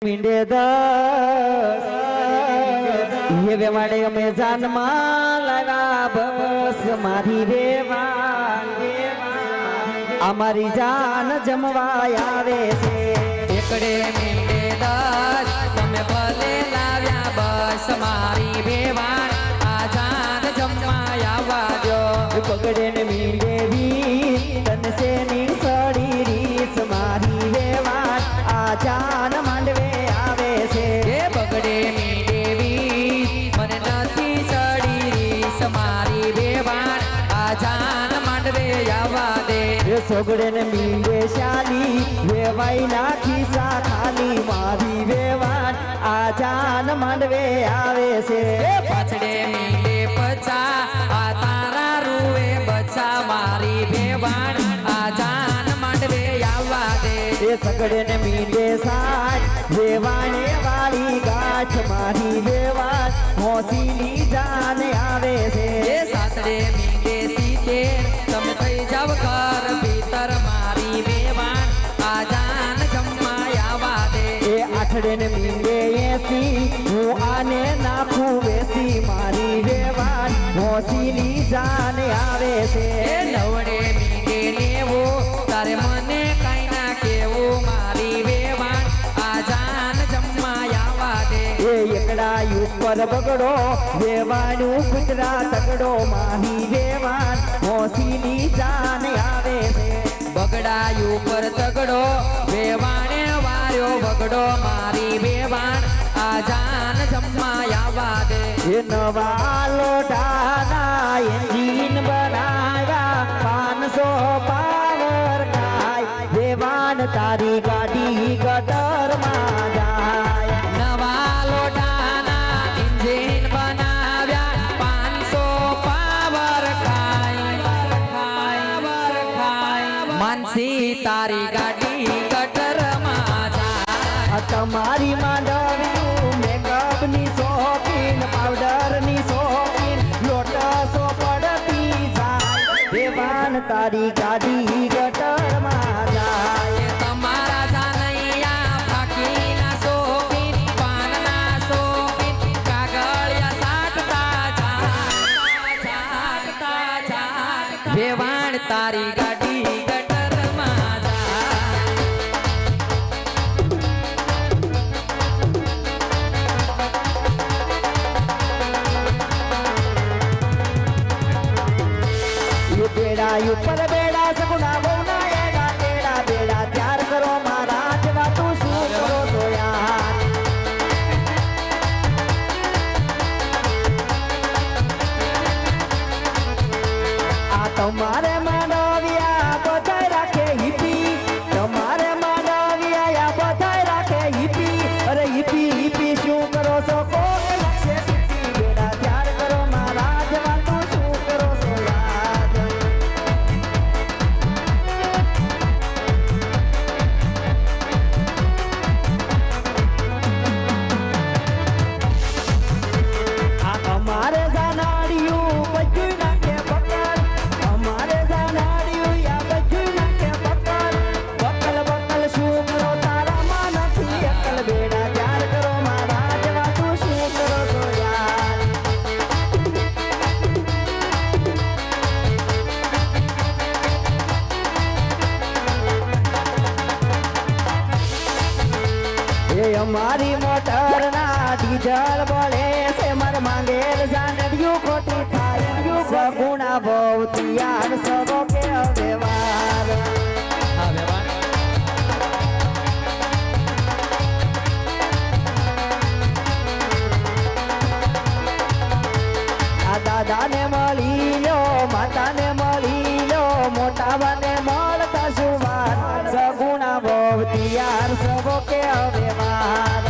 મીંડે દસ ये वेवाड़े में जान माला बस मारी रेवा अमारी जान जमवाया वे से एकड़े मींडे दस तमे भले लाव्या बस मारी वेवाण आ जान जमवाया वाजो पगड़े ने मींडे भी तन से नी सड़ी रीस मारी वेवाण आ जान मांडवे आवे से ये बगड़े मींडे મને નથી ચડી રીસ મારી વેવાણ આ જાન માંડવે આવવા દે સોગડે ને મીંડે શાલી વેવાઈ નાખી સા ખાલી મારી વેવાણ આ જાન માંડવે આવે છે પાછડે મીંડે પચા આ તારા રૂએ બચા મારી વેવાણ આ જાન માંડવે આવવા દે એ સગડે ને મીંડે સાઠ વેવાણે વાળી ગાંઠ મારી વેવાણ મોસીની જાન આવે છે એ સાતડે મીંડે સીતેર તમે થઈ જાવ ઘર ભીતર મારી વેવાણ આ જાન જમવા આવવા દે એ આઠડે ને મીંડે એસી હું આને નાખું બેસી મારી વેવાણ મોસીની જાન આવે છે એ નવડે મીંડે લેવો તારે મને કઈ ના કેવું મારી વેવાણ આ જાન જમવા આવવા દે એ એકડા ઉપર બગડો વેવાણું કુતરા તગડો માહી વેવાણ મોસીની જાન આવે છે બગડા ઉપર તગડો વેવાણે વાર્યો બગડો મારી વેવાણ આ જાન જમવા આવવા દે એ નવા લોટાના એન્જિન બનાવ્યા 500 પાવર ખાય વેવાણ તારી ગાડી ગટરમાં જાય નવા લોટાના ઇન્જિન બનાવ્યા 500 પાવર ખાય માનસી તારી ગાડી ગટરમાં જાય તમારી માંડવ્યું મેકઅપની શોખીન પાવડરની શોખીન લોટસો પડતી જાય વેવાણ તારી ગાડી ગટરમાં જાય તમારા જાનૈયા ફાકીના શોખીન પાનના શોખીન કાગળિયા સાટતા જાય વેવાણ તારી ગાડી ગટરમાં જાય ये बेड़ा ऊपर बेड़ा सगुना बोना एगा टेड़ा बेड़ा प्यार करो महाराज वा तू शू करो तो यार आ तुम्हारे मानविया बधाई राखे हिपी तुम्हारे मानविया या बधाई राखे हिपी अरे हिपी हिपी शू करो सो को लक्ष्य बेड़ा प्यार करो महाराज वा तू शू करो सो यार हमारे जानाड़ियों बच्चू ना के पकड़ हमारे जानाड़ियों या बच्चू ना के पकड़ बकल बकल शू करो तारा मान थी अकल बेड़ा प्यार करो महाराज वा तू शू करो तो यार ये हमारी मोटर ना डीजल बोले से मर मांगेल जानड़ियों खोटी थायू सगुना बहुत यार सबो के व्यवहार आ दादा ने मળી લો માતા ને મળી લો મોટા બને મળતા સુવાર સગુણા बहुत यार सबो के व्यवहार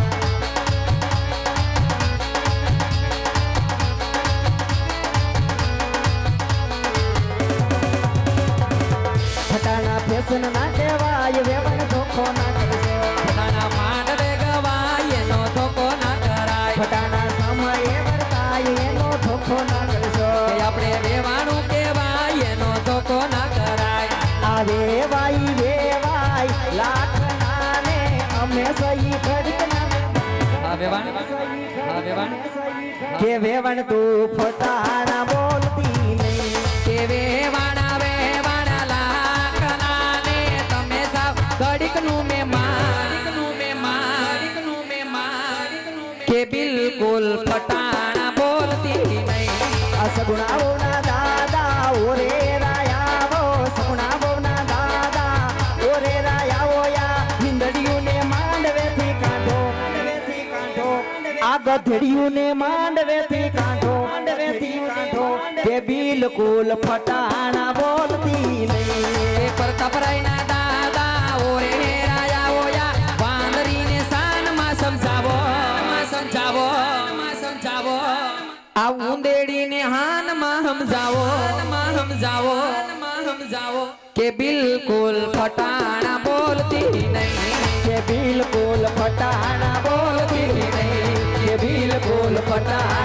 फटाना फैशन ना कहेवाय वेवण धोखो ना करजो ફટાના માંડવે ગવાય એનો ધોકો ના કરાય फटाना समय वर्ताय एनो धोखो ना करजो આપણે વેવાણું કહેવાય એનો ધોકો ના કરાય आ वेवाई लाख नाने અમે સહી ખડક ના હા વેવાણ હા વેવાણ કે વેવણ તું ફટાણા બોલતી નહીં કે વેવાણા વેવાણા લાકના ને તમે સાવ ઘડીકનું મહેમાન કે બિલકુલ ફટાણા બોલતી નહીં આ સગુણાઓના દાદા ઓરે રાયાવો સગુણાઓના દાદા ઓરે રાયાવો યા હિંદડીયુંને માંડવેથી કાઢો આ ગધેડિયુંને માંડવેથી કાઢો કે બિલકુલ ફટાણા બોલતી નહીં એ પ્રતાપરાયના દાદા ઓરે રાયા ઓયા વાંદરીને સાનમાં સમજાવો આ ઉંદેડીને હાનમાં સમજાવો કે બિલકુલ ફટાણા બોલતી નહીં કે બિલકુલ ફટાણા બોલતી નહીં કે બિલકુલ ફટાણા